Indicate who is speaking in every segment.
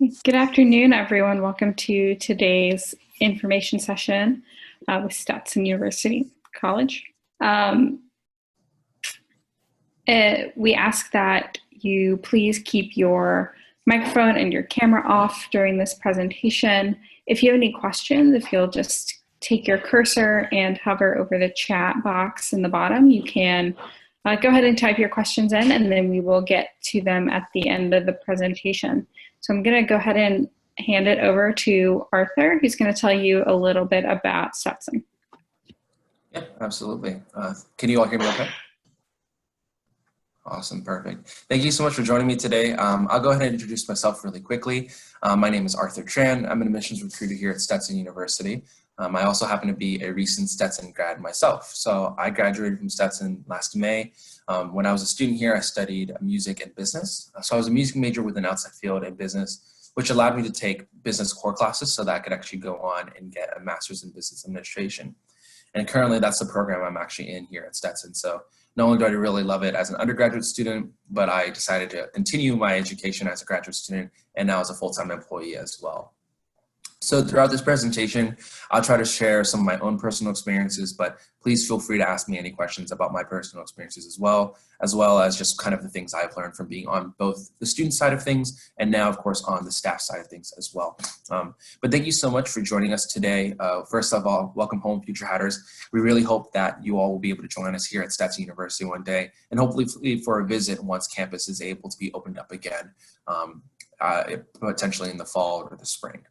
Speaker 1: Good afternoon, everyone. Welcome to today's information session with Stetson University College. We ask that you please keep your microphone and your camera off during this presentation. If you have any questions, if you'll just take your cursor and hover over the chat box in the bottom, you can go ahead and type your questions in, and then we will get to them at the end of the presentation. So I'm going to go ahead and hand it over to Arthur, who's going to tell you a little bit about Stetson.
Speaker 2: Yeah, absolutely. Can you all hear me okay? Awesome, perfect. Thank you so much for joining me today. I'll go ahead and introduce myself really quickly. My name is Arthur Tran. I'm an admissions recruiter here at Stetson University. I also happen to be a recent Stetson grad myself. So I graduated from Stetson last May. When I was a student here, I studied music and business. So I was a music major with an outside field in business, which allowed me to take business core classes so that I could actually go on and get a master's in business administration. And currently that's the program I'm actually in here at Stetson. So not only do I really love it as an undergraduate student, but I decided to continue my education as a graduate student and now as a full-time employee as well. So throughout this presentation, I'll try to share some of my own personal experiences, but please feel free to ask me any questions about my personal experiences as well as just kind of the things I've learned from being on both the student side of things and now, of course, on the staff side of things as well. But thank you so much for joining us today. First of all, welcome home, future Hatters. We really hope that you all will be able to join us here at Stetson University one day, and hopefully for a visit once campus is able to be opened up again, potentially in the fall or the spring.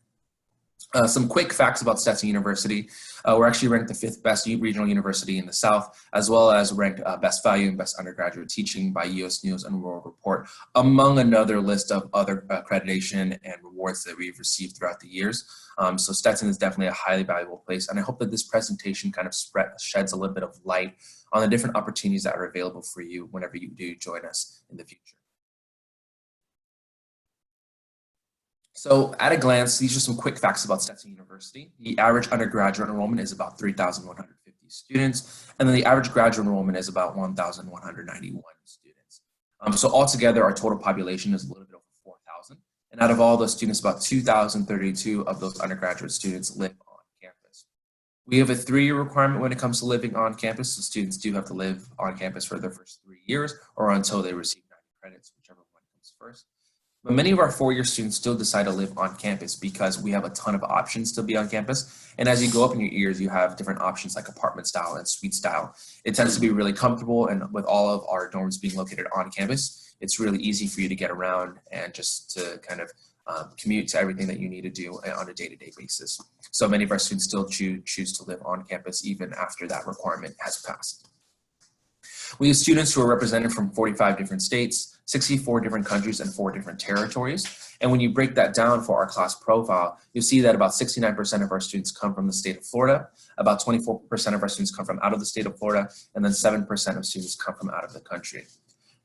Speaker 2: Some quick facts about Stetson University. We're actually ranked the 5th best regional university in the South, as well as ranked best value and best undergraduate teaching by US News and World Report, among another list of other accreditation and rewards that we've received throughout the years. So Stetson is definitely a highly valuable place, and I hope that this presentation kind of sheds a little bit of light on the different opportunities that are available for you whenever you do join us in the future. So at a glance, these are some quick facts about Stetson University. The average undergraduate enrollment is about 3,150 students, and then the average graduate enrollment is about 1,191 students. So altogether, our total population is a little bit over 4,000. And out of all those students, about 2,032 of those undergraduate students live on campus. We have a 3-year requirement when it comes to living on campus. So students do have to live on campus for their first 3 years or until they receive 90 credits, whichever one comes first. But many of our 4-year students still decide to live on campus because we have a ton of options to be on campus. And as you go up in your years, you have different options like apartment style and suite style. It tends to be really comfortable, and with all of our dorms being located on campus, it's really easy for you to get around and just to kind of commute to everything that you need to do on a day-to-day basis. So many of our students still choose to live on campus even after that requirement has passed. We have students who are represented from 45 different states, 64 different countries, and 4 different territories. And when you break that down for our class profile, you'll see that about 69% of our students come from the state of Florida, about 24% of our students come from out of the state of Florida, and then 7% of students come from out of the country.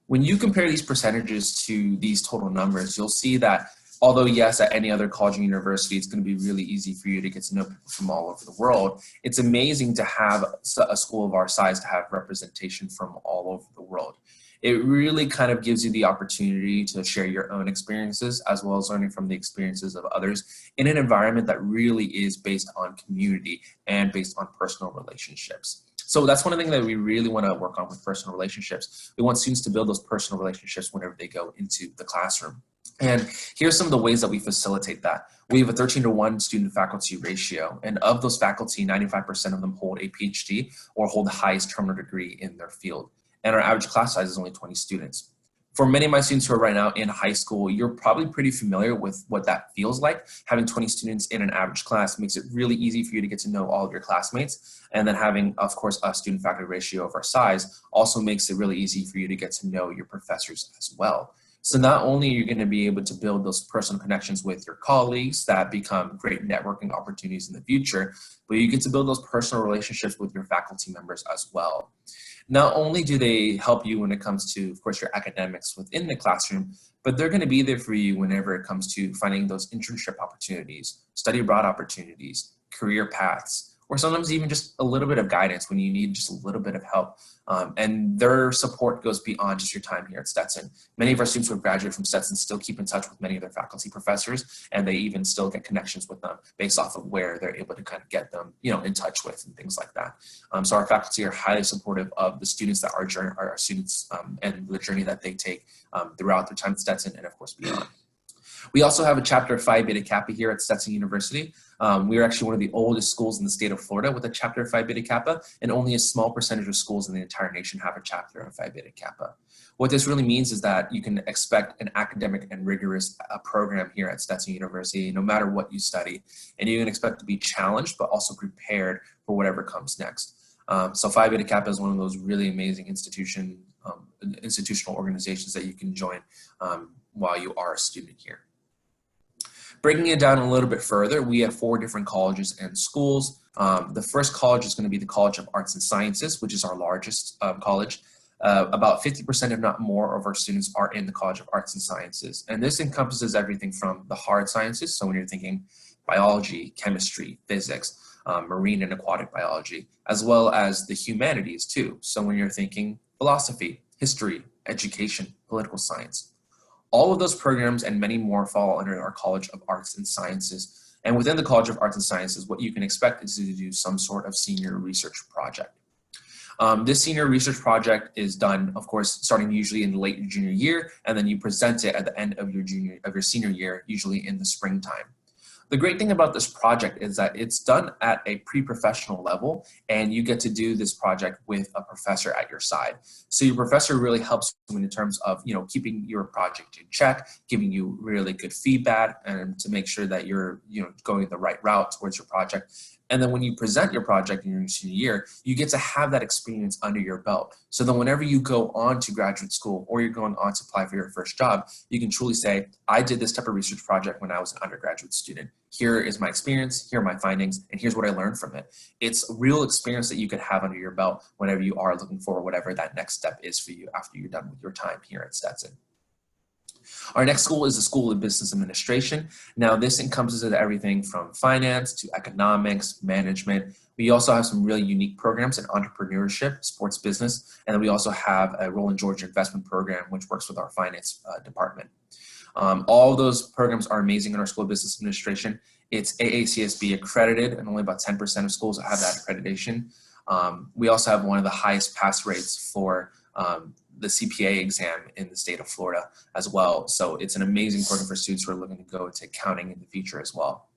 Speaker 2: When you compare these percentages to these total numbers, you'll see that although yes, at any other college and university, it's going to be really easy for you to get to know people from all over the world. It's amazing to have a school of our size to have representation from all over the world. It really kind of gives you the opportunity to share your own experiences as well as learning from the experiences of others in an environment that really is based on community and based on personal relationships. So that's one thing that we really want to work on with personal relationships. We want students to build those personal relationships whenever they go into the classroom. And here's some of the ways that we facilitate that. We have a 13-to-1 student-faculty ratio, and of those faculty, 95% of them hold a PhD or hold the highest terminal degree in their field. And our average class size is only 20 students. For many of my students who are right now in high school, you're probably pretty familiar with what that feels like. Having 20 students in an average class makes it really easy for you to get to know all of your classmates. And then having, of course, a student-faculty ratio of our size also makes it really easy for you to get to know your professors as well. So not only are you going to be able to build those personal connections with your colleagues that become great networking opportunities in the future, but you get to build those personal relationships with your faculty members as well. Not only do they help you when it comes to, of course, your academics within the classroom, but they're going to be there for you whenever it comes to finding those internship opportunities, study abroad opportunities, career paths, or sometimes even just a little bit of guidance when you need just a little bit of help. And their support goes beyond just your time here at Stetson. Many of our students who have graduated from Stetson still keep in touch with many of their faculty professors, and they even still get connections with them based off of where they're able to kind of get them, in touch with and things like that. So our faculty are highly supportive of the students that are our students and the journey that they take throughout their time at Stetson and of course beyond. We also have a chapter of Phi Beta Kappa here at Stetson University. We are actually one of the oldest schools in the state of Florida with a chapter of Phi Beta Kappa, and only a small percentage of schools in the entire nation have a chapter of Phi Beta Kappa. What this really means is that you can expect an academic and rigorous program here at Stetson University, no matter what you study, and you can expect to be challenged, but also prepared for whatever comes next. So Phi Beta Kappa is one of those really amazing institutional organizations that you can join while you are a student here. Breaking it down a little bit further, we have 4 different colleges and schools. The first college is going to be the College of Arts and Sciences, which is our largest college. About 50%, if not more, of our students are in the College of Arts and Sciences. And this encompasses everything from the hard sciences, so when you're thinking biology, chemistry, physics, marine and aquatic biology, as well as the humanities too. So when you're thinking philosophy, history, education, political science. All of those programs and many more fall under our College of Arts and Sciences. And within the College of Arts and Sciences, what you can expect is to do some sort of senior research project. This senior research project is done, of course, starting usually in the late junior year, and then you present it at the end of your senior year, usually in the springtime. The great thing about this project is that it's done at a pre-professional level, and you get to do this project with a professor at your side. So your professor really helps you in terms of, keeping your project in check, giving you really good feedback, and to make sure that you're, going the right route towards your project. And then when you present your project in your senior year, you get to have that experience under your belt. So then whenever you go on to graduate school or you're going on to apply for your first job, you can truly say, I did this type of research project when I was an undergraduate student. Here is my experience, here are my findings, and here's what I learned from it. It's a real experience that you could have under your belt whenever you are looking for whatever that next step is for you after you're done with your time here at Stetson. Our next school is the School of Business Administration. Now, this encompasses everything from finance to economics, management. We also have some really unique programs in entrepreneurship, sports business, and then we also have a Roland George investment program, which works with our finance department. All of those programs are amazing in our School of Business Administration. It's AACSB accredited, and only about 10% of schools have that accreditation. We also have one of the highest pass rates for the CPA exam in the state of Florida as well. So it's an amazing program for students who are looking to go to accounting in the future as well.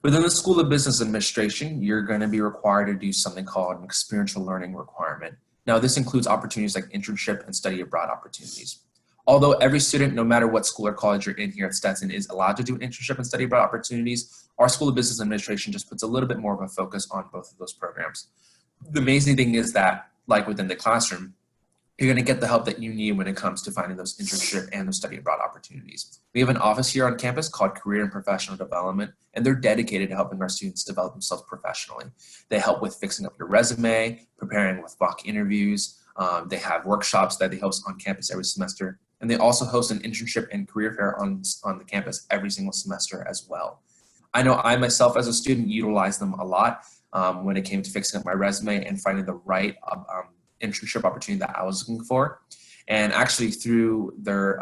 Speaker 2: Within the School of Business Administration, you're going to be required to do something called an experiential learning requirement. Now, this includes opportunities like internship and study abroad opportunities. Although every student, no matter what school or college you're in here at Stetson, is allowed to do internship and study abroad opportunities, our School of Business Administration just puts a little bit more of a focus on both of those programs. The amazing thing is that, like within the classroom, you're going to get the help that you need when it comes to finding those internship and those study abroad opportunities. We have an office here on campus called Career and Professional Development, and they're dedicated to helping our students develop themselves professionally. They help with fixing up your resume, preparing with mock interviews. They have workshops that they host on campus every semester, and they also host an internship and career fair on the campus every single semester as well. I know I myself as a student utilized them a lot when it came to fixing up my resume and finding the right internship opportunity that I was looking for. And actually through their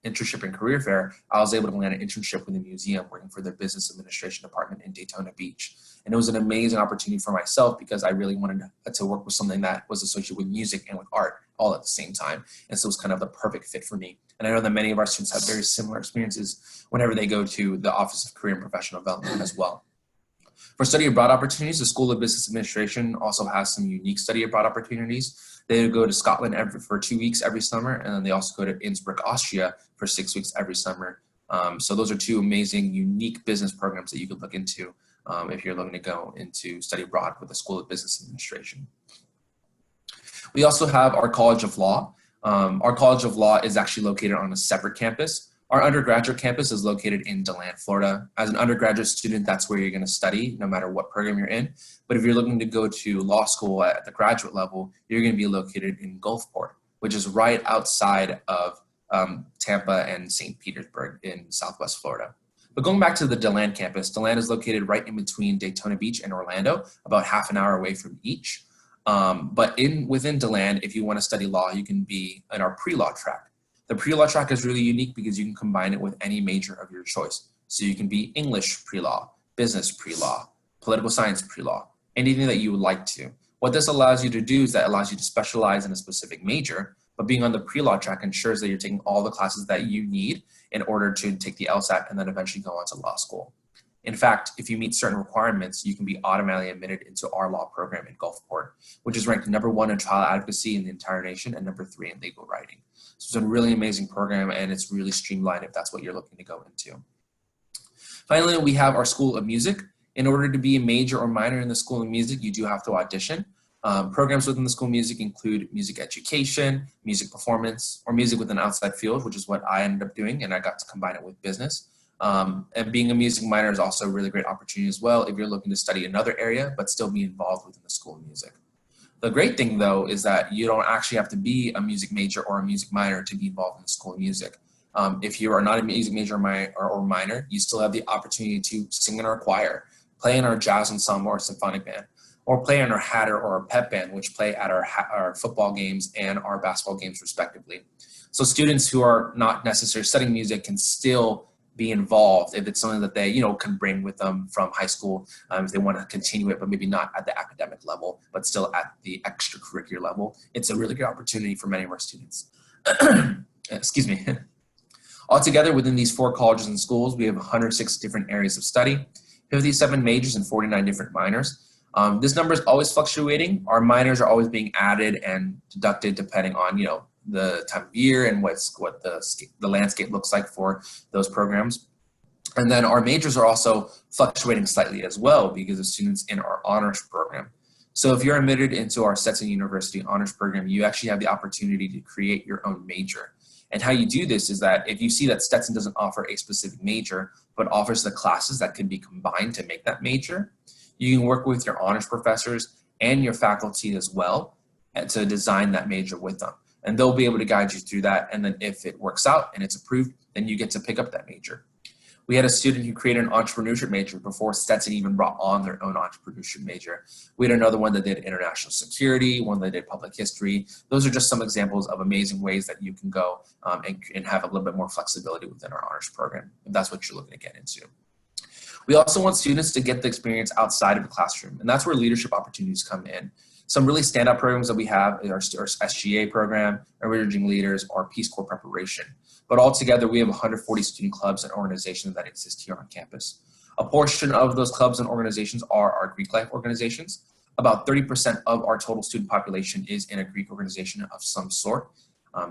Speaker 2: internship and career fair, I was able to land an internship with the museum working for their business administration department in Daytona Beach. And it was an amazing opportunity for myself because I really wanted to work with something that was associated with music and with art all at the same time. And so it was kind of the perfect fit for me. And I know that many of our students have very similar experiences whenever they go to the Office of Career and Professional Development as well. For study abroad opportunities, the School of Business Administration also has some unique study abroad opportunities. They go to Scotland for 2 weeks every summer, and then they also go to Innsbruck, Austria for 6 weeks every summer. So those are 2 amazing, unique business programs that you could look into if you're looking to go into study abroad with the School of Business Administration. We also have our College of Law. Our College of Law is actually located on a separate campus. Our undergraduate campus is located in DeLand, Florida. As an undergraduate student, that's where you're going to study, no matter what program you're in. But if you're looking to go to law school at the graduate level, you're going to be located in Gulfport, which is right outside of Tampa and St. Petersburg in Southwest Florida. But going back to the DeLand campus, DeLand is located right in between Daytona Beach and Orlando, about half an hour away from each. But within DeLand, if you want to study law, you can be in our pre-law track. The pre-law track is really unique because you can combine it with any major of your choice. So you can be English pre-law, business pre-law, political science pre-law, anything that you would like to. What this allows you to do is that allows you to specialize in a specific major, but being on the pre-law track ensures that you're taking all the classes that you need in order to take the LSAT and then eventually go on to law school. In fact, if you meet certain requirements, you can be automatically admitted into our law program in Gulfport, which is ranked #1 in trial advocacy in the entire nation and #3 in legal writing. So it's a really amazing program, and it's really streamlined if that's what you're looking to go into. Finally, we have our School of Music. In order to be a major or minor in the School of Music, you do have to audition. Programs within the School of Music include music education, music performance, or music with an outside field, which is what I ended up doing, and I got to combine it with business. And being a music minor is also a really great opportunity as well if you're looking to study another area but still be involved within the School of Music. The great thing though is that you don't actually have to be a music major or a music minor to be involved in the School of Music. If you are not a music major or minor, you still have the opportunity to sing in our choir, play in our jazz ensemble or symphonic band, or play in our Hatter or our pep band, which play at our football games and our basketball games respectively. So students who are not necessarily studying music can still be involved if it's something that they can bring with them from high school, if they want to continue it, but maybe not at the academic level, but still at the extracurricular level. It's a really good opportunity for many of our students. Excuse me. Altogether, within these 4 colleges and schools, we have 106 different areas of study, 57 majors and 49 different minors. This number is always fluctuating. Our minors are always being added and deducted depending on the time of year and what the landscape looks like for those programs. And then our majors are also fluctuating slightly as well because of students in our honors program. So if you're admitted into our Stetson University honors program, you actually have the opportunity to create your own major. And how you do this is that if you see that Stetson doesn't offer a specific major, but offers the classes that can be combined to make that major, you can work with your honors professors and your faculty as well to design that major with them. And they'll be able to guide you through that. And then if it works out and it's approved, then you get to pick up that major. We had a student who created an entrepreneurship major before Stetson even brought on their own entrepreneurship major. We had another one that did international security, one that did public history. Those are just some examples of amazing ways that you can go and have a little bit more flexibility within our honors program, if that's what you're looking to get into. We also want students to get the experience outside of the classroom, and that's where leadership opportunities come in. Some really standout programs that we have is our SGA program, Emerging Leaders, or Peace Corps preparation. But altogether, we have 140 student clubs and organizations that exist here on campus. A portion of those clubs and organizations are our Greek life organizations. About 30% of our total student population is in a Greek organization of some sort.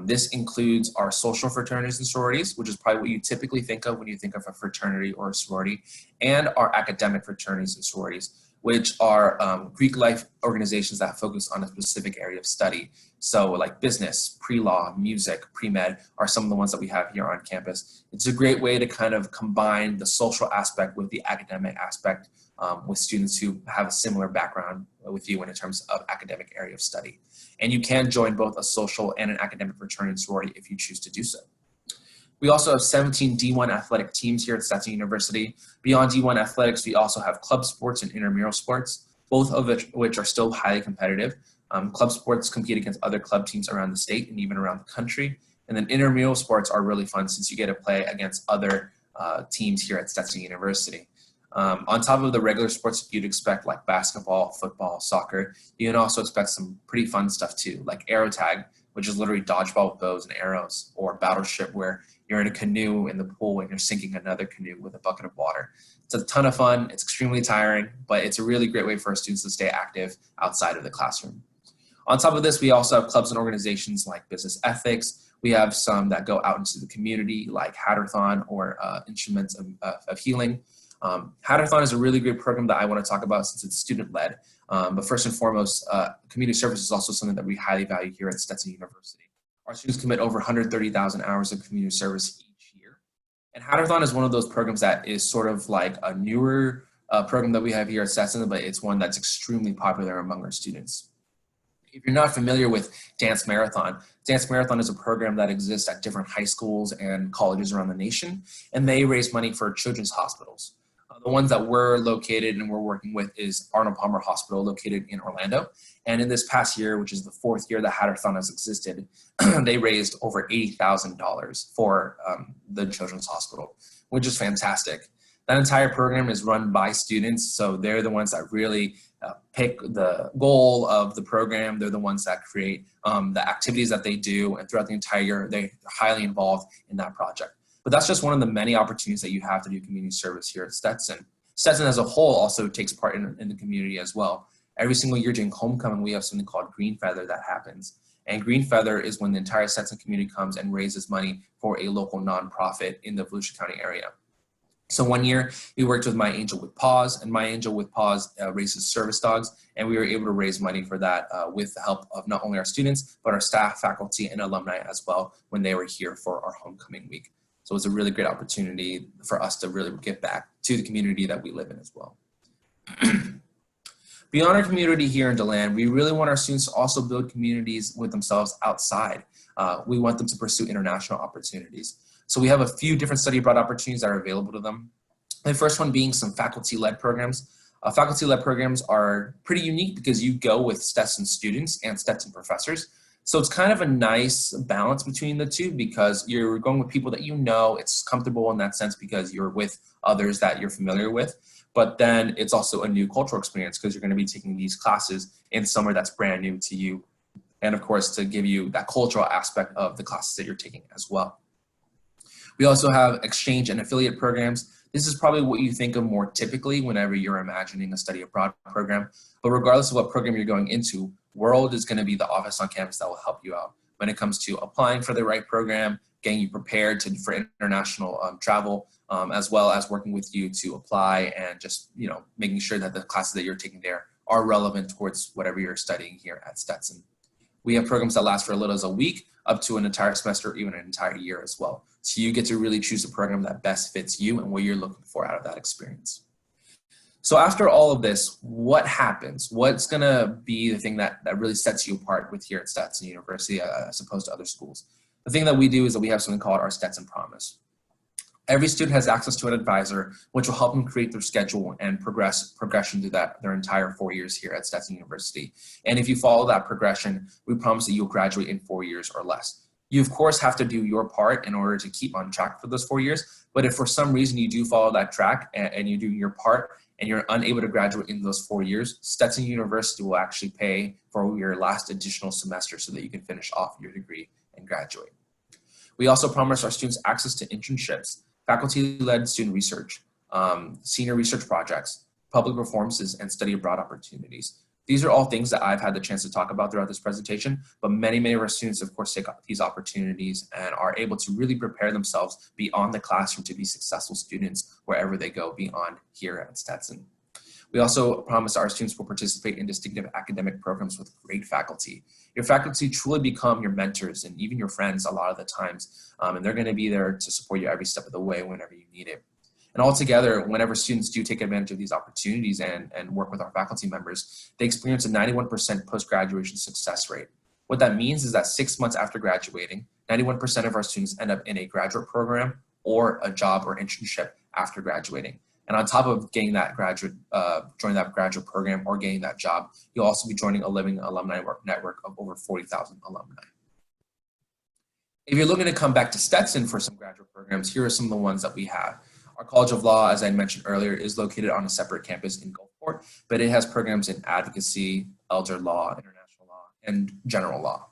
Speaker 2: This includes our social fraternities and sororities, which is probably what you typically think of when you think of a fraternity or a sorority, and our academic fraternities and sororities, which are Greek life organizations that focus on a specific area of study. So like business, pre-law, music, pre-med are some of the ones that we have here on campus. It's a great way to kind of combine the social aspect with the academic aspect with students who have a similar background with you in terms of academic area of study. And you can join both a social and an academic fraternity and sorority if you choose to do so. We also have 17 D1 athletic teams here at Stetson University. Beyond D1 athletics, we also have club sports and intramural sports, both of which are still highly competitive. Club sports compete against other club teams around the state and even around the country. And then intramural sports are really fun since you get to play against other teams here at Stetson University. On top of the regular sports you'd expect like basketball, football, soccer, you can also expect some pretty fun stuff too, like aero tag, which is literally dodgeball with bows and arrows, or battleship where you're in a canoe in the pool and you're sinking another canoe with a bucket of water. It's a ton of fun. It's extremely tiring, but it's a really great way for our students to stay active outside of the classroom. On top of this, we also have clubs and organizations like business ethics. We have some that go out into the community like Hatterthon or Instruments of Healing. Hatterthon is a really great program that I want to talk about since it's student-led. But first and foremost, community service is also something that we highly value here at Stetson University. Our students commit over 130,000 hours of community service each year. And Hatterthon is one of those programs that is sort of like a newer program that we have here at Stetson, but it's one that's extremely popular among our students. If you're not familiar with Dance Marathon is a program that exists at different high schools and colleges around the nation, and they raise money for children's hospitals. The ones that we're located and we're working with is Arnold Palmer Hospital, located in Orlando. And in this past year, which is the 4th year that Hattathon has existed, they raised over $80,000 for the children's hospital, which is fantastic. That entire program is run by students, so they're the ones that really pick the goal of the program. They're the ones that create the activities that they do, and throughout the entire year, they're highly involved in that project. But that's just one of the many opportunities that you have to do community service here at Stetson. Stetson as a whole also takes part in the community as well. Every single year during homecoming, we have something called Green Feather that happens. And Green Feather is when the entire Stetson community comes and raises money for a local nonprofit in the Volusia County area. So one year we worked with My Angel with Paws, and My Angel with Paws raises service dogs, and we were able to raise money for that with the help of not only our students, but our staff, faculty, and alumni as well when they were here for our homecoming week. So it's a really great opportunity for us to really give back to the community that we live in as well. Beyond our community here in DeLand, we really want our students to also build communities with themselves outside. We want them to pursue international opportunities. So we have a few different study abroad opportunities that are available to them. The first one being some faculty-led programs. Faculty-led programs are pretty unique because you go with Stetson students and Stetson professors. So it's kind of a nice balance between the two because you're going with people that you know. It's comfortable in that sense because you're with others that you're familiar with. But then it's also a new cultural experience because you're going to be taking these classes in somewhere that's brand new to you. And of course, to give you that cultural aspect of the classes that you're taking as well. We also have exchange and affiliate programs. This is probably what you think of more typically whenever you're imagining a study abroad program. But regardless of what program you're going into, World is going to be the office on campus that will help you out when it comes to applying for the right program, getting you prepared for international travel, as well as working with you to apply and just, making sure that the classes that you're taking there are relevant towards whatever you're studying here at Stetson. We have programs that last for as little as a week, up to an entire semester, or even an entire year as well. So you get to really choose a program that best fits you and what you're looking for out of that experience. So after all of this, what happens? What's gonna be the thing that really sets you apart with here at Stetson University as opposed to other schools? The thing that we do is that we have something called our Stetson Promise. Every student has access to an advisor, which will help them create their schedule and progression to their entire 4 years here at Stetson University. And if you follow that progression, we promise that you'll graduate in 4 years or less. You, of course, have to do your part in order to keep on track for those 4 years. But if for some reason you do follow that track and you do your part and you're unable to graduate in those 4 years, Stetson University will actually pay for your last additional semester so that you can finish off your degree and graduate. We also promise our students access to internships, faculty-led student research, senior research projects, public performances, and study abroad opportunities. These are all things that I've had the chance to talk about throughout this presentation, but many of our students, of course, take these opportunities and are able to really prepare themselves beyond the classroom to be successful students wherever they go beyond here at Stetson. We also promise our students will participate in distinctive academic programs with great faculty. Your faculty truly become your mentors and even your friends a lot of the times, and they're going to be there to support you every step of the way whenever you need it. And altogether, whenever students do take advantage of these opportunities and work with our faculty members, they experience a 91% post-graduation success rate. What that means is that 6 months after graduating, 91% of our students end up in a graduate program or a job or internship after graduating. And on top of getting that joining that graduate program or getting that job, you'll also be joining a living alumni network of over 40,000 alumni. If you're looking to come back to Stetson for some graduate programs, here are some of the ones that we have. Our College of Law, as I mentioned earlier, is located on a separate campus in Gulfport, but it has programs in advocacy, elder law, international law, and general law.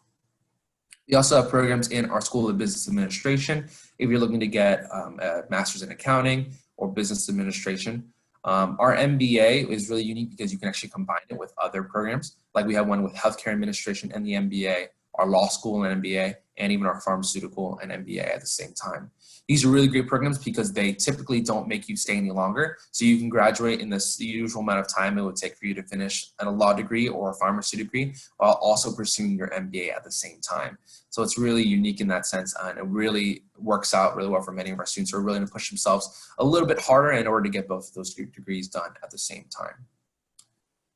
Speaker 2: We also have programs in our School of Business Administration. If you're looking to get a master's in accounting or business administration. Our MBA is really unique because you can actually combine it with other programs. Like we have one with healthcare administration and the MBA, our law school and MBA, and even our pharmaceutical and MBA at the same time. These are really great programs because they typically don't make you stay any longer. So you can graduate in this usual amount of time it would take for you to finish a law degree or a pharmacy degree while also pursuing your MBA at the same time. So it's really unique in that sense, and it really works out really well for many of our students who are willing to push themselves a little bit harder in order to get both of those degrees done at the same time.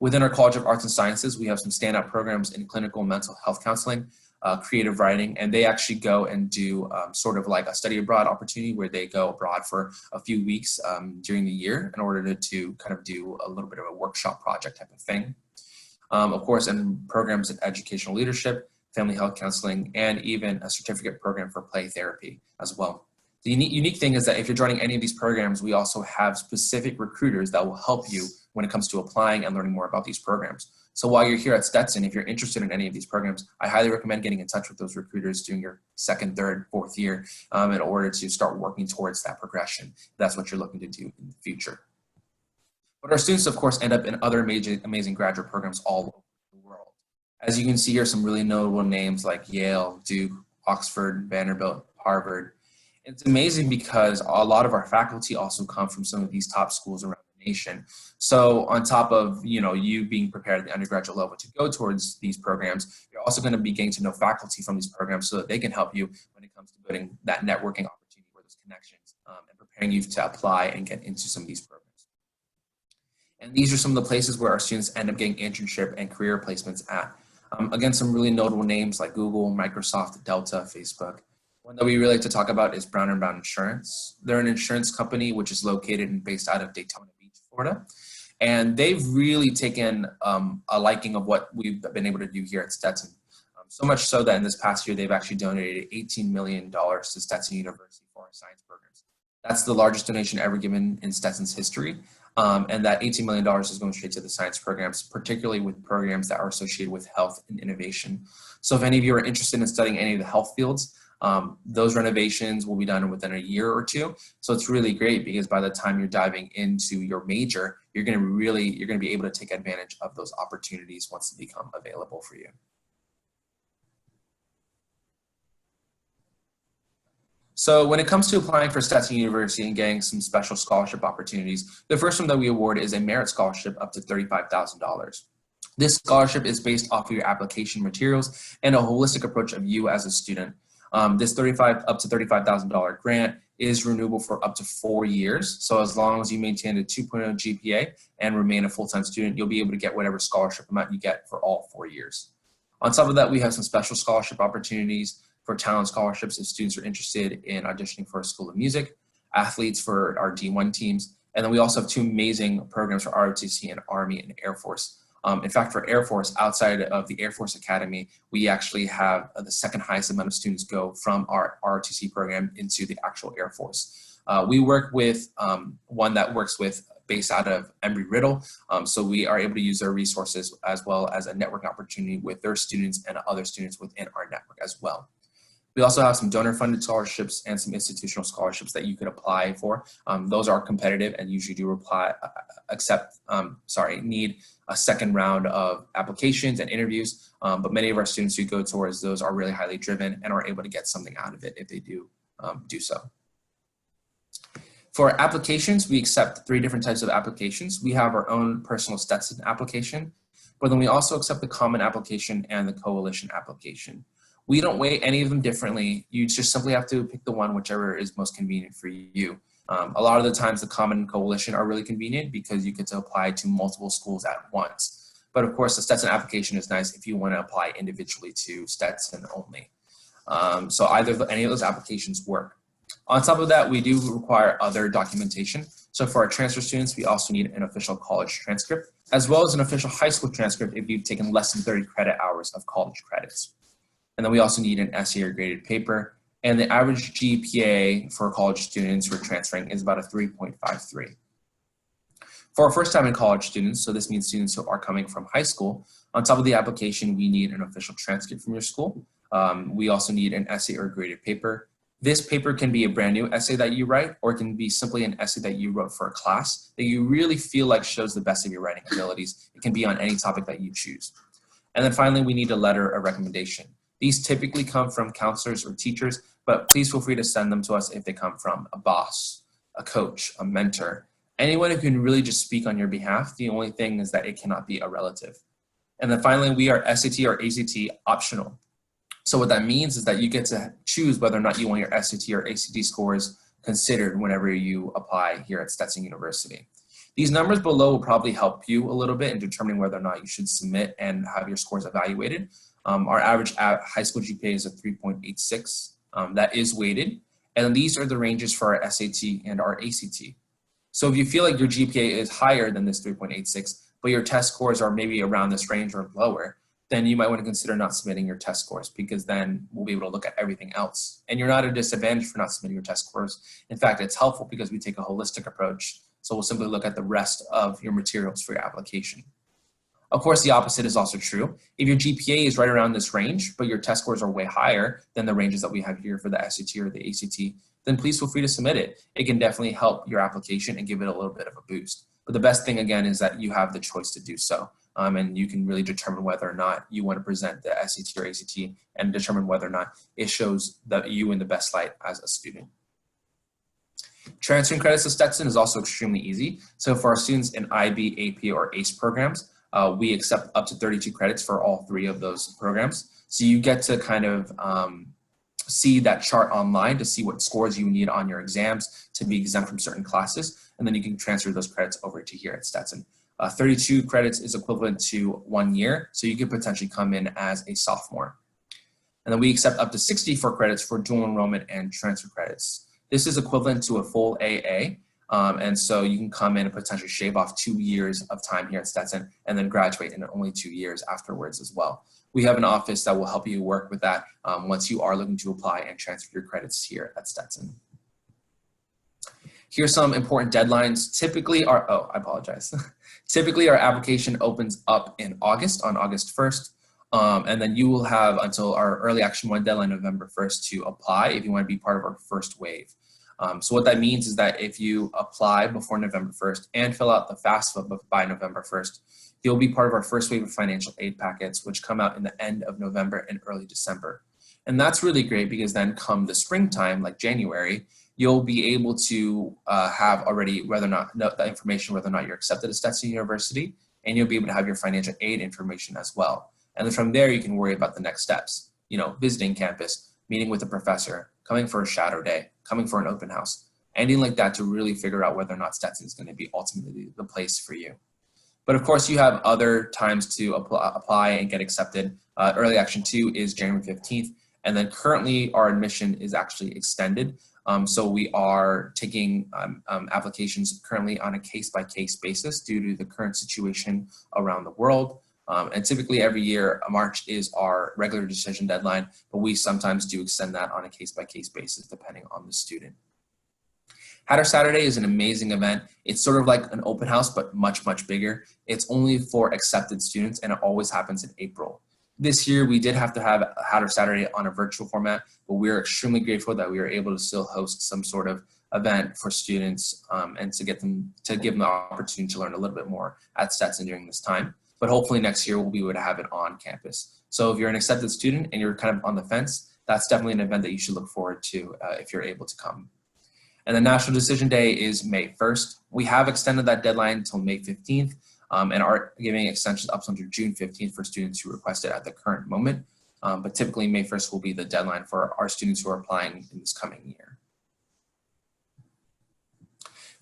Speaker 2: Within our College of Arts and Sciences, we have some standout programs in clinical mental health counseling, creative writing, and they actually go and do sort of like a study abroad opportunity where they go abroad for a few weeks during the year in order to kind of do a little bit of a workshop project type of thing. Of course, and programs in educational leadership, family health counseling, and even a certificate program for play therapy as well. The unique thing is that if you're joining any of these programs, we also have specific recruiters that will help you when it comes to applying and learning more about these programs. So while you're here at Stetson, if you're interested in any of these programs, I highly recommend getting in touch with those recruiters during your second, third, fourth year in order to start working towards that progression. That's what you're looking to do in the future. But our students, of course, end up in other amazing graduate programs all over the world. As you can see here, some really notable names like Yale, Duke, Oxford, Vanderbilt, Harvard. It's amazing because a lot of our faculty also come from some of these top schools around the nation. So on top of you being prepared at the undergraduate level to go towards these programs, you're also going to be getting to know faculty from these programs so that they can help you when it comes to building that networking opportunity or those connections and preparing you to apply and get into some of these programs. And these are some of the places where our students end up getting internship and career placements at. Again, some really notable names like Google, Microsoft, Delta, Facebook. One that we really like to talk about is Brown & Brown Insurance. They're an insurance company which is located and based out of Daytona Beach, Florida. And they've really taken a liking of what we've been able to do here at Stetson. So much so that in this past year, they've actually donated $18 million to Stetson University for our science programs. That's the largest donation ever given in Stetson's history. And that $18 million is going straight to the science programs, particularly with programs that are associated with health and innovation. So if any of you are interested in studying any of the health fields, those renovations will be done within a year or two. So it's really great because by the time you're diving into your major, you're going to be able to take advantage of those opportunities once they become available for you. So when it comes to applying for Stetson University and getting some special scholarship opportunities, the first one that we award is a merit scholarship up to $35,000. This scholarship is based off of your application materials and a holistic approach of you as a student. This up to $35,000 grant is renewable for up to 4 years. So as long as you maintain a 2.0 GPA and remain a full-time student, you'll be able to get whatever scholarship amount you get for all 4 years. On top of that, we have some special scholarship opportunities for talent scholarships if students are interested in auditioning for a school of music, athletes for our D1 teams, and then we also have 2 amazing programs for ROTC and Army and Air Force. In fact, for Air Force, outside of the Air Force Academy, we actually have the second highest amount of students go from our ROTC program into the actual Air Force. We work with one that works with based out of Embry-Riddle, so we are able to use their resources as well as a network opportunity with their students and other students within our network as well. We also have some donor-funded scholarships and some institutional scholarships that you could apply for. Those are competitive and usually do need a second round of applications and interviews, but many of our students who go towards those are really highly driven and are able to get something out of it if they do so. For applications, we accept 3 different types of applications. We have our own personal Stetson application, but then we also accept the common application and the coalition application. We don't weigh any of them differently. You just simply have to pick the one whichever is most convenient for you. A lot of the times the common and coalition are really convenient because you get to apply to multiple schools at once. But of course, the Stetson application is nice if you want to apply individually to Stetson only. So any of those applications work. On top of that, we do require other documentation. So for our transfer students, we also need an official college transcript, as well as an official high school transcript if you've taken less than 30 credit hours of college credits. And then we also need an essay or graded paper. And the average GPA for college students who are transferring is about a 3.53. For our first time in college students, so this means students who are coming from high school, on top of the application, we need an official transcript from your school. We also need an essay or graded paper. This paper can be a brand new essay that you write, or it can be simply an essay that you wrote for a class that you really feel like shows the best of your writing abilities. It can be on any topic that you choose. And then finally, we need a letter of recommendation. These typically come from counselors or teachers, but please feel free to send them to us if they come from a boss, a coach, a mentor, anyone who can really just speak on your behalf. The only thing is that it cannot be a relative. And then finally, we are SAT or ACT optional. So what that means is that you get to choose whether or not you want your SAT or ACT scores considered whenever you apply here at Stetson University. These numbers below will probably help you a little bit in determining whether or not you should submit and have your scores evaluated. Our average high school GPA is a 3.86. That is weighted. And these are the ranges for our SAT and our ACT. So if you feel like your GPA is higher than this 3.86, but your test scores are maybe around this range or lower, then you might want to consider not submitting your test scores, because then we'll be able to look at everything else. And you're not at a disadvantage for not submitting your test scores. In fact, it's helpful because we take a holistic approach. So we'll simply look at the rest of your materials for your application. Of course, the opposite is also true. If your GPA is right around this range, but your test scores are way higher than the ranges that we have here for the SAT or the ACT, then please feel free to submit it. It can definitely help your application and give it a little bit of a boost. But the best thing, again, is that you have the choice to do so. And you can really determine whether or not you want to present the SAT or ACT and determine whether or not it shows that you in the best light as a student. Transferring credits to Stetson is also extremely easy. So for our students in IB, AP, or ACE programs, we accept up to 32 credits for all 3 of those programs. So you get to kind of see that chart online to see what scores you need on your exams to be exempt from certain classes, and then you can transfer those credits over to here at Stetson. 32 credits is equivalent to 1 year, so you could potentially come in as a sophomore. And then we accept up to 64 credits for dual enrollment and transfer credits. This is equivalent to a full AA, and so you can come in and potentially shave off 2 years of time here at Stetson and then graduate in only 2 years afterwards as well. We have an office that will help you work with that once you are looking to apply and transfer your credits here at Stetson. Here's some important deadlines. Typically Typically our application opens up in August, on August 1st. And then you will have until our early action 1 deadline, November 1st, to apply if you want to be part of our first wave. So what that means is that if you apply before November 1st and fill out the FAFSA by November 1st, you'll be part of our first wave of financial aid packets, which come out in the end of November and early December. And that's really great because then come the springtime, like January, you'll be able to have already whether or not the information whether or not you're accepted at Stetson University, and you'll be able to have your financial aid information as well. And then from there, you can worry about the next steps, visiting campus, meeting with a professor, coming for a shadow day, coming for an open house, anything like that to really figure out whether or not Stetson is going to be ultimately the place for you. But of course, you have other times to apply and get accepted. Early Action 2 is January 15th, and then currently our admission is actually extended. So we are taking applications currently on a case-by-case basis due to the current situation around the world. And typically every year, March is our regular decision deadline, but we sometimes do extend that on a case-by-case basis depending on the student. Hatter Saturday is an amazing event. It's sort of like an open house, but much, much bigger. It's only for accepted students, and it always happens in April. This year, we did have to have Hatter Saturday on a virtual format, but we're extremely grateful that we were able to still host some sort of event for students and to give them the opportunity to learn a little bit more at Stetson during this time. But hopefully next year, we'll be able to have it on campus. So if you're an accepted student and you're kind of on the fence, that's definitely an event that you should look forward to if you're able to come. And the National Decision Day is May 1st. We have extended that deadline until May 15th and are giving extensions up until June 15th for students who request it at the current moment. But typically May 1st will be the deadline for our students who are applying in this coming year.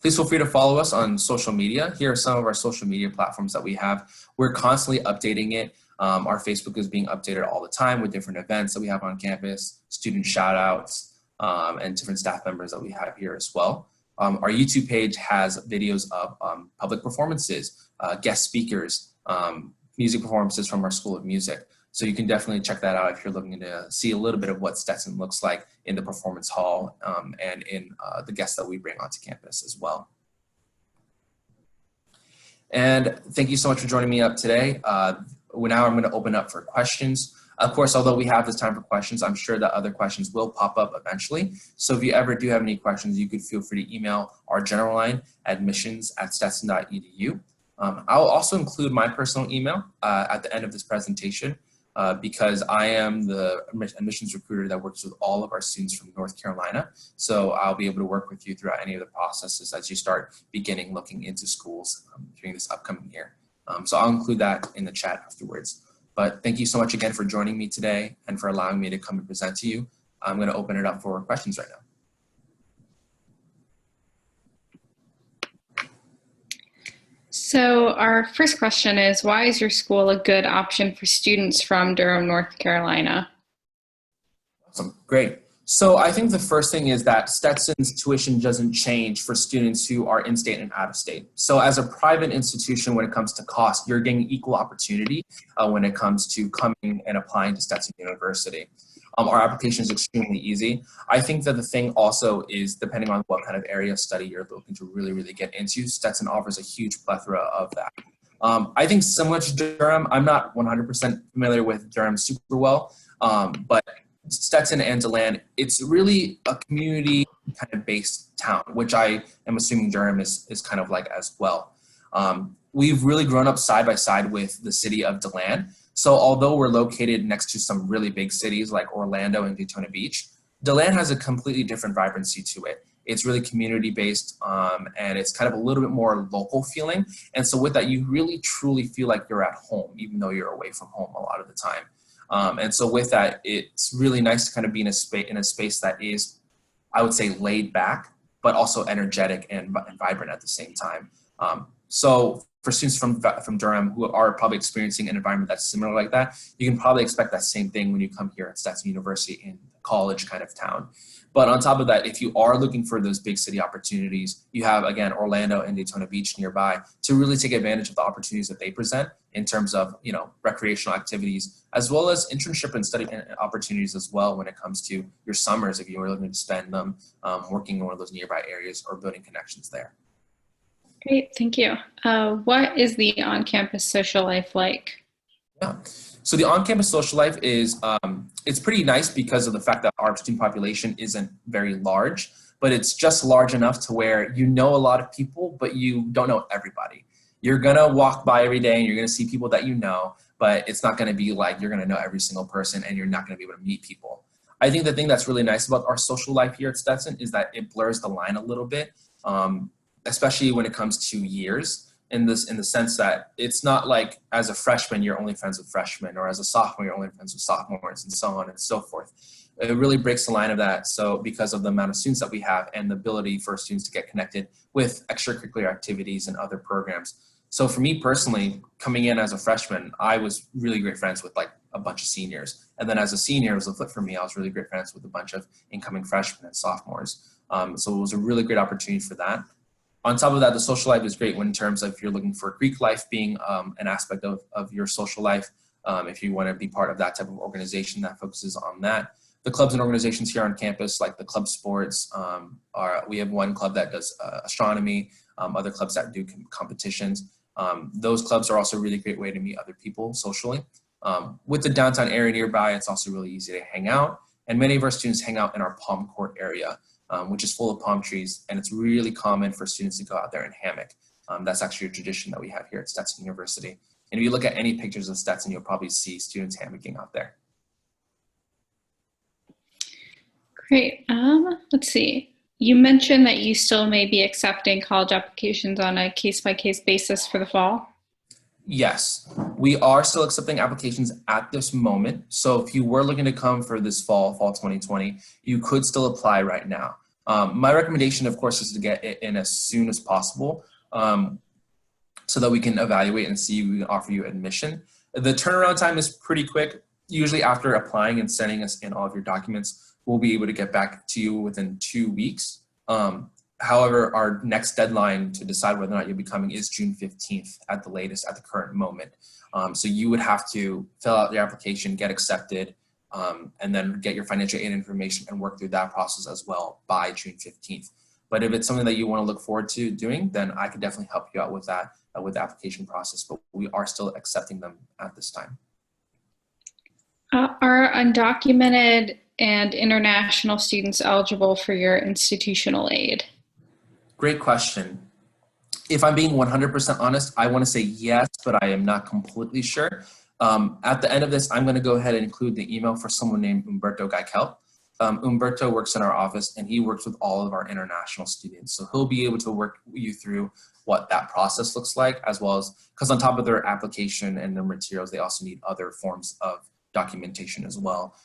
Speaker 2: Please feel free to follow us on social media. Here are some of our social media platforms that we have. We're constantly updating it. Our Facebook is being updated all the time with different events that we have on campus, student shout outs, and different staff members that we have here as well. Our YouTube page has videos of public performances, guest speakers, music performances from our School of Music. So you can definitely check that out if you're looking to see a little bit of what Stetson looks like in the performance hall and in the guests that we bring onto campus as well. And thank you so much for joining me up today. Now I'm going to open up for questions. Of course, although we have this time for questions, I'm sure that other questions will pop up eventually. So if you ever do have any questions, you could feel free to email our general line, admissions@stetson.edu. I'll also include my personal email at the end of this presentation because I am the admissions recruiter that works with all of our students from North Carolina. So I'll be able to work with you throughout any of the processes as you start beginning looking into schools during this upcoming year. So I'll include that in the chat afterwards. But thank you so much again for joining me today and for allowing me to come and present to you. I'm going to open it up for questions right now.
Speaker 1: So our first question is, why is your school a good option for students from Durham, North Carolina?
Speaker 2: Awesome, great. So I think the first thing is that Stetson's tuition doesn't change for students who are in-state and out-of-state. So as a private institution, when it comes to cost, you're getting equal opportunity when it comes to coming and applying to Stetson University. Our application is extremely easy. I think that the thing also is, depending on what kind of area of study you're looking to really get into, Stetson offers a huge plethora of that. I think similar to Durham, I'm not 100% familiar with Durham super well, but Stetson and DeLand, it's really a community kind of based town, which I am assuming Durham is kind of like as well. We've really grown up side by side with the city of DeLand. So although we're located next to some really big cities like Orlando and Daytona Beach, DeLand has a completely different vibrancy to it. It's really community based and it's kind of a little bit more local feeling. And so with that, you really truly feel like you're at home, even though you're away from home a lot of the time. And so with that, it's really nice to kind of be in a space that is, I would say, laid back, but also energetic and vibrant at the same time. So for students from Durham who are probably experiencing an environment that's similar like that, you can probably expect that same thing when you come here at Stetson University in a college kind of town. But on top of that, if you are looking for those big city opportunities, you have, again, Orlando and Daytona Beach nearby to really take advantage of the opportunities that they present in terms of, recreational activities, as well as internship and study opportunities as well when it comes to your summers, if you were looking to spend them working in one of those nearby areas or building connections there.
Speaker 1: Great, thank you. What is the on-campus social life like?
Speaker 2: Yeah. So the on-campus social life is, it's pretty nice because of the fact that our student population isn't very large, but it's just large enough to where you know a lot of people, but you don't know everybody. You're gonna walk by every day and you're gonna see people that you know, but it's not gonna be like you're gonna know every single person and you're not gonna be able to meet people. I think the thing that's really nice about our social life here at Stetson is that it blurs the line a little bit, especially when it comes to years. In the sense that it's not like as a freshman you're only friends with freshmen, or as a sophomore you're only friends with sophomores, and so on and so forth. It really breaks the line of that. So because of the amount of students that we have and the ability for students to get connected with extracurricular activities and other programs. So for me personally, coming in as a freshman, I was really great friends with like a bunch of seniors. And then as a senior, it was a flip for me. I was really great friends with a bunch of incoming freshmen and sophomores. So it was a really great opportunity for that. On top of that, the social life is great in terms of if you're looking for Greek life being an aspect of your social life, if you want to be part of that type of organization that focuses on that. The clubs and organizations here on campus, like the club sports, we have one club that does astronomy, other clubs that do competitions. Those clubs are also a really great way to meet other people socially. With the downtown area nearby, it's also really easy to hang out. And many of our students hang out in our palm court area, which is full of palm trees, and it's really common for students to go out there in hammock. That's actually a tradition that we have here at Stetson University. And if you look at any pictures of Stetson, you'll probably see students hammocking out there.
Speaker 1: Great. Let's see. You mentioned that you still may be accepting college applications on a case-by-case basis for the fall.
Speaker 2: Yes, we are still accepting applications at this moment. So if you were looking to come for this fall 2020, you could still apply right now. My recommendation, of course, is to get it in as soon as possible so that we can evaluate and see if we can offer you admission. The turnaround time is pretty quick. Usually after applying and sending us in all of your documents, we'll be able to get back to you within 2 weeks. However, our next deadline to decide whether or not you'll be coming is June 15th at the latest at the current moment. So you would have to fill out your application, get accepted, and then get your financial aid information and work through that process as well by June 15th. But if it's something that you want to look forward to doing, then I could definitely help you out with that, with the application process, but we are still accepting them at this time.
Speaker 1: Are undocumented and international students eligible for your institutional aid?
Speaker 2: Great question. If I'm being 100% honest, I want to say yes, but I am not completely sure. At the end of this, I'm going to go ahead and include the email for someone named Umberto Gaikel. Umberto works in our office and he works with all of our international students. So he'll be able to work you through what that process looks like, as well as, because on top of their application and their materials, they also need other forms of documentation as well.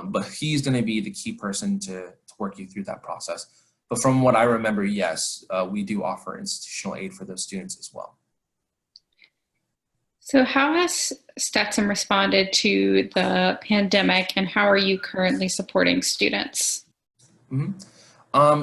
Speaker 2: But he's going to be the key person to work you through that process. But from what I remember, yes, we do offer institutional aid for those students as well.
Speaker 1: So, how has Stetson responded to the pandemic, and how are you currently supporting students?
Speaker 2: Mhm.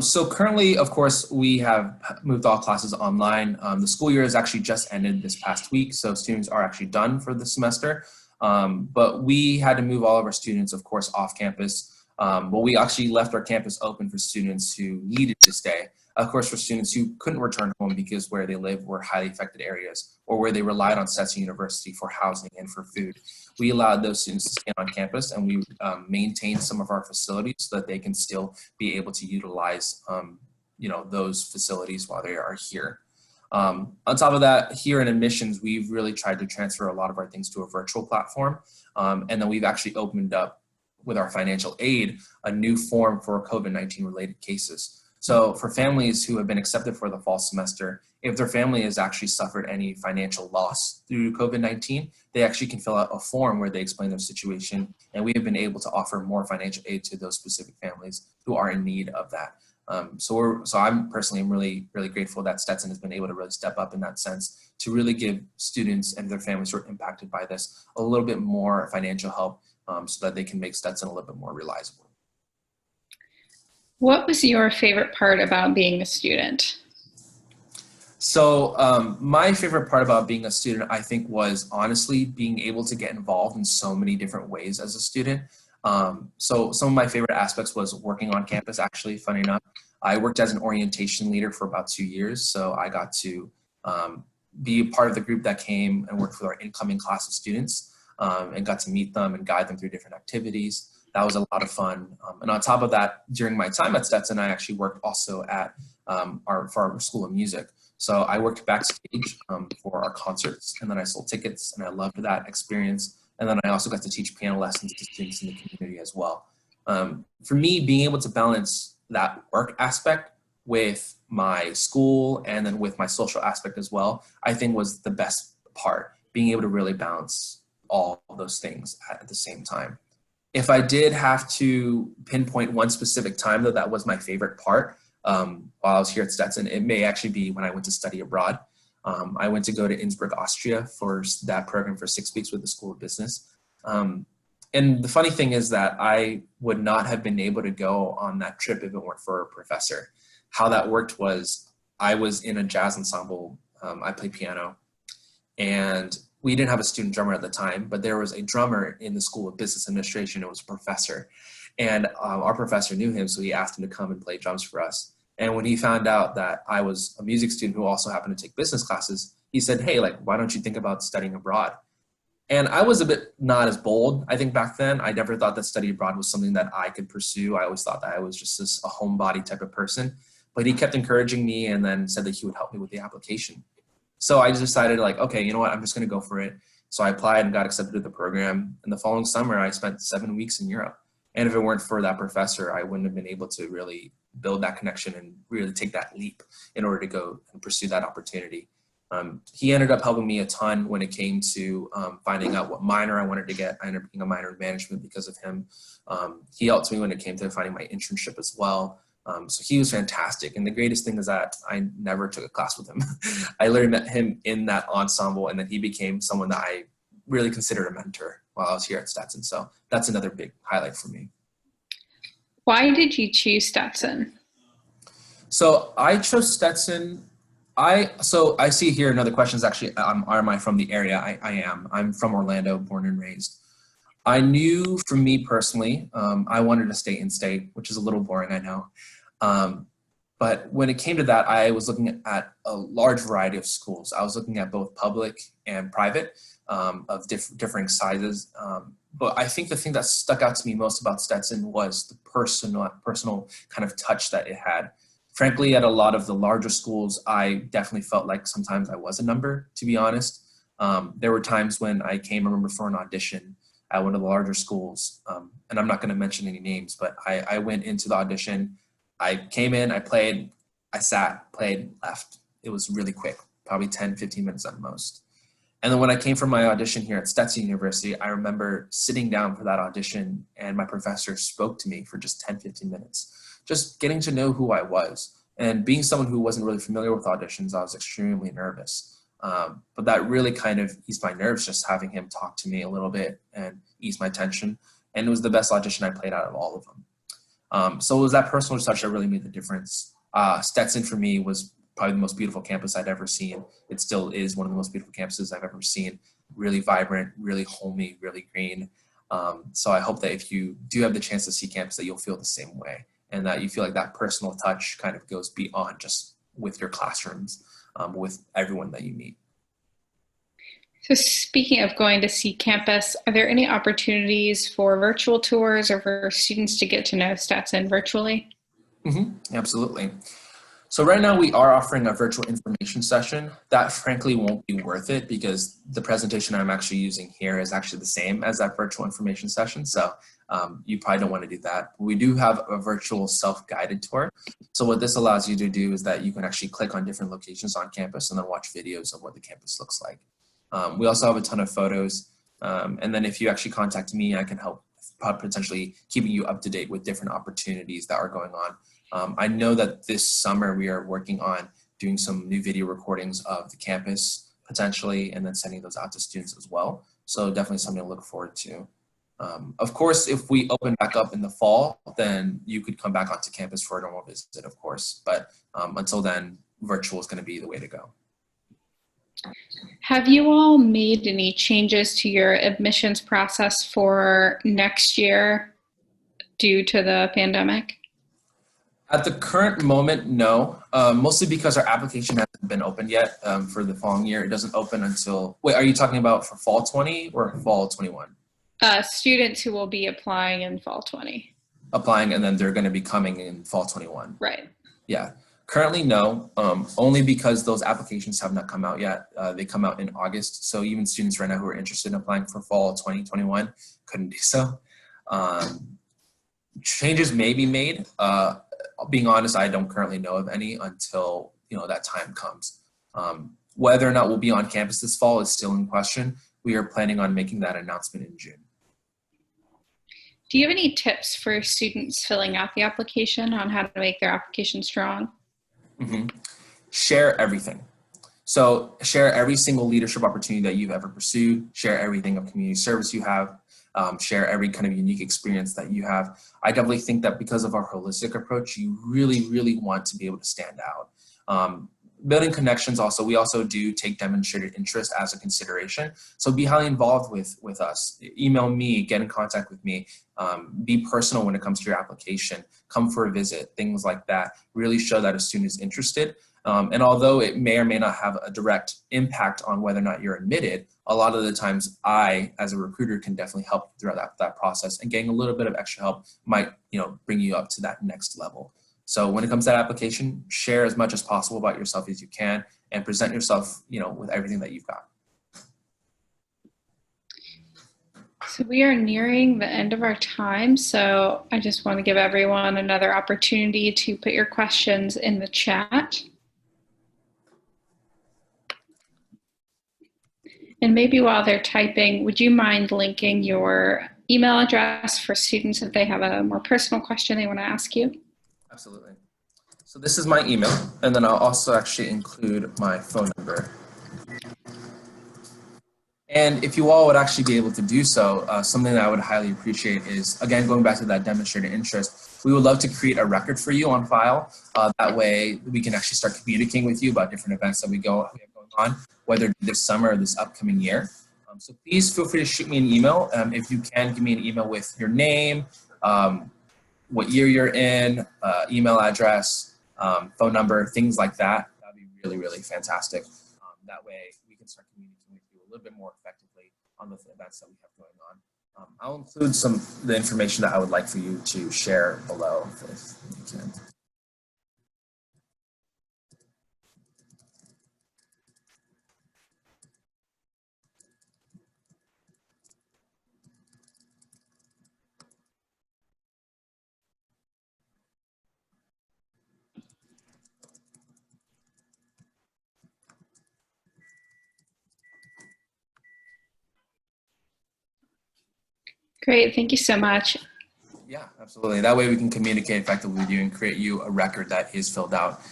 Speaker 2: So currently, of course, we have moved all classes online. The school year has actually just ended this past week, so students are actually done for the semester. But we had to move all of our students, of course, off campus. But we actually left our campus open for students who needed to stay. Of course, for students who couldn't return home because where they live were highly affected areas or where they relied on Stetson University for housing and for food. We allowed those students to stay on campus, and we maintained some of our facilities so that they can still be able to utilize those facilities while they are here. On top of that, here in admissions, we've really tried to transfer a lot of our things to a virtual platform. And then we've actually opened up with our financial aid a new form for COVID-19 related cases. So for families who have been accepted for the fall semester, if their family has actually suffered any financial loss through COVID-19, they actually can fill out a form where they explain their situation, and we have been able to offer more financial aid to those specific families who are in need of that. So I'm personally really grateful that Stetson has been able to really step up in that sense to really give students and their families who are impacted by this a little bit more financial help so that they can make Stetson a little bit more realizable.
Speaker 1: What was your favorite part about being a student?
Speaker 2: So my favorite part about being a student, I think, was honestly being able to get involved in so many different ways as a student. So some of my favorite aspects was working on campus, actually, funny enough. I worked as an orientation leader for about 2 years, so I got to be a part of the group that came and worked with our incoming class of students and got to meet them and guide them through different activities. That was a lot of fun. And on top of that, during my time at Stetson, I actually worked also at for our School of Music. So I worked backstage for our concerts, and then I sold tickets, and I loved that experience. And then I also got to teach piano lessons to students in the community as well. For me, being able to balance that work aspect with my school and then with my social aspect as well, I think was the best part, being able to really balance all of those things at the same time. If I did have to pinpoint one specific time, though, that was my favorite part while I was here at Stetson, it may actually be when I went to study abroad. I went to go to Innsbruck, Austria for that program for 6 weeks with the School of Business. And the funny thing is that I would not have been able to go on that trip if it weren't for a professor. How that worked was I was in a jazz ensemble. I play piano, and we didn't have a student drummer at the time, but there was a drummer in the School of Business Administration. It was a professor. And our professor knew him, so he asked him to come and play drums for us. And when he found out that I was a music student who also happened to take business classes, he said, hey, like, why don't you think about studying abroad? And I was a bit not as bold, I think, back then. I never thought that study abroad was something that I could pursue. I always thought that I was just a homebody type of person. But he kept encouraging me and then said that he would help me with the application. So I just decided, like, okay, you know what, I'm just going to go for it. So I applied and got accepted to the program. And the following summer, I spent 7 weeks in Europe. And if it weren't for that professor, I wouldn't have been able to really build that connection and really take that leap in order to go and pursue that opportunity. He ended up helping me a ton when it came to finding out what minor I wanted to get. I ended up being a minor in management because of him. He helped me when it came to finding my internship as well. So he was fantastic. And the greatest thing is that I never took a class with him. I literally met him in that ensemble, and then he became someone that I really considered a mentor while I was here at Stetson. So that's another big highlight for me.
Speaker 1: Why did you choose Stetson?
Speaker 2: So I chose Stetson. So I see here another question is actually, am I from the area? I am. I'm from Orlando, born and raised. I knew for me personally, I wanted to stay in state, which is a little boring, I know. But when it came to that, I was looking at a large variety of schools. I was looking at both public and private of differing sizes. But I think the thing that stuck out to me most about Stetson was the personal kind of touch that it had. Frankly, at a lot of the larger schools, I definitely felt like sometimes I was a number, to be honest. There were times when I came, I remember, for an audition at one of the larger schools. And I'm not going to mention any names, but I went into the audition. I came in, I played, I sat, played, left. It was really quick, probably 10, 15 minutes at most. And then when I came for my audition here at Stetson University, I remember sitting down for that audition, and my professor spoke to me for just 10, 15 minutes, just getting to know who I was. And being someone who wasn't really familiar with auditions, I was extremely nervous. But that really kind of eased my nerves, just having him talk to me a little bit and ease my tension. And it was the best audition I played out of all of them. So it was that personal touch that really made the difference. Stetson for me was probably the most beautiful campus I'd ever seen. It still is one of the most beautiful campuses I've ever seen. Really vibrant, really homey, really green. So I hope that if you do have the chance to see campus, that you'll feel the same way, and that you feel like that personal touch kind of goes beyond just with your classrooms, with everyone that you meet.
Speaker 1: So speaking of going to see campus, are there any opportunities for virtual tours or for students to get to know Stetson virtually?
Speaker 2: Absolutely. So right now we are offering a virtual information session. That frankly won't be worth it because the presentation I'm actually using here is actually the same as that virtual information session. So you probably don't want to do that. We do have a virtual self-guided tour. So what this allows you to do is that you can actually click on different locations on campus and then watch videos of what the campus looks like. We also have a ton of photos. And then if you actually contact me, I can help potentially keeping you up to date with different opportunities that are going on. I know that this summer we are working on doing some new video recordings of the campus potentially, and then sending those out to students as well. So definitely something to look forward to. Of course, if we open back up in the fall, then you could come back onto campus for a normal visit, of course. But until then, virtual is going to be the way to go.
Speaker 1: Have you all made any changes to your admissions process for next year due to the pandemic?
Speaker 2: At the current moment, no. Mostly because our application hasn't been opened yet for the following year. It doesn't open until, wait, are you talking about for fall 20 or fall 21?
Speaker 1: Students who will be applying in fall 20.
Speaker 2: Applying and then they're going to be coming in fall 21.
Speaker 1: Right.
Speaker 2: Yeah. Currently, no, only because those applications have not come out yet. They come out in August. So even students right now who are interested in applying for fall 2021 couldn't do so. Changes may be made. Being honest, I don't currently know of any until that time comes. Whether or not we'll be on campus this fall is still in question. We are planning on making that announcement in June.
Speaker 1: Do you have any tips for students filling out the application on how to make their application strong?
Speaker 2: Share everything. So share every single leadership opportunity that you've ever pursued, share everything of community service you have, share every kind of unique experience that you have. I definitely think that because of our holistic approach, you really, really want to be able to stand out. Building connections also, we also do take demonstrated interest as a consideration. So be highly involved with us. Email me, get in contact with me, be personal when it comes to your application, come for a visit, things like that. Really show that a student is interested. And although it may or may not have a direct impact on whether or not you're admitted, a lot of the times I, as a recruiter, can definitely help throughout that process, and getting a little bit of extra help might bring you up to that next level. So when it comes to that application, share as much as possible about yourself as you can and present yourself, with everything that you've got.
Speaker 1: So we are nearing the end of our time. So I just want to give everyone another opportunity to put your questions in the chat. And maybe while they're typing, would you mind linking your email address for students if they have a more personal question they want to ask you?
Speaker 2: Absolutely. So this is my email, and then I'll also actually include my phone number. And if you all would actually be able to do so, something that I would highly appreciate is, again, going back to that demonstrated interest, we would love to create a record for you on file. That way we can actually start communicating with you about different events that we have going on, whether this summer or this upcoming year. So please feel free to shoot me an email. If you can, give me an email with your name, what year you're in, email address, phone number, things like that. That'd be really, really fantastic. That way we can start communicating with you a little bit more effectively on the events that we have going on. I'll include the information that I would like for you to share below if you can.
Speaker 1: Great, thank you so much.
Speaker 2: Yeah, absolutely. That way we can communicate effectively with you and create you a record that is filled out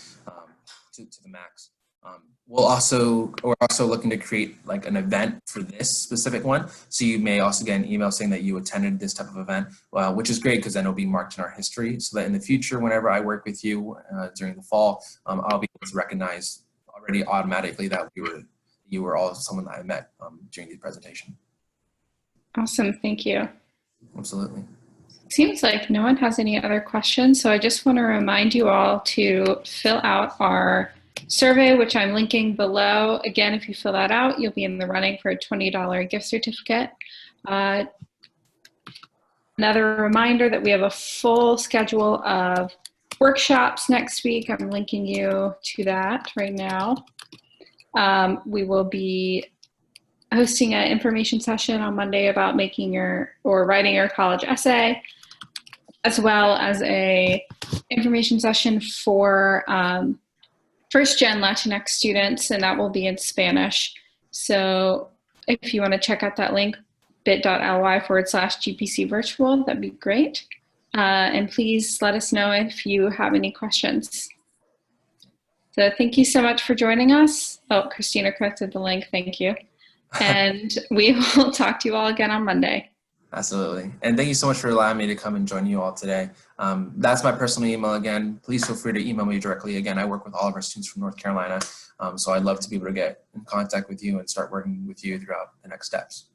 Speaker 2: to the max. We're also looking to create like an event for this specific one. So you may also get an email saying that you attended this type of event, which is great because then it'll be marked in our history so that in the future, whenever I work with you during the fall, I'll be able to recognize already automatically that you were all someone that I met during the presentation.
Speaker 1: Awesome, thank you.
Speaker 2: Absolutely.
Speaker 1: Seems like no one has any other questions, so I just want to remind you all to fill out our survey, which I'm linking below. Again, if you fill that out, you'll be in the running for a $20 gift certificate. Another reminder that we have a full schedule of workshops next week. I'm linking you to that right now. We will be hosting an information session on Monday about making or writing your college essay, as well as a information session for first-gen Latinx students, and that will be in Spanish. So if you want to check out that link, bit.ly/GPC virtual, that'd be great. And please let us know if you have any questions. So thank you so much for joining us. Oh, Christina corrected the link, thank you. And we will talk to you all again on Monday.
Speaker 2: Absolutely. And thank you so much for allowing me to come and join you all today. That's my personal email again. Please feel free to email me directly. Again, I work with all of our students from North Carolina. So I'd love to be able to get in contact with you and start working with you throughout the next steps.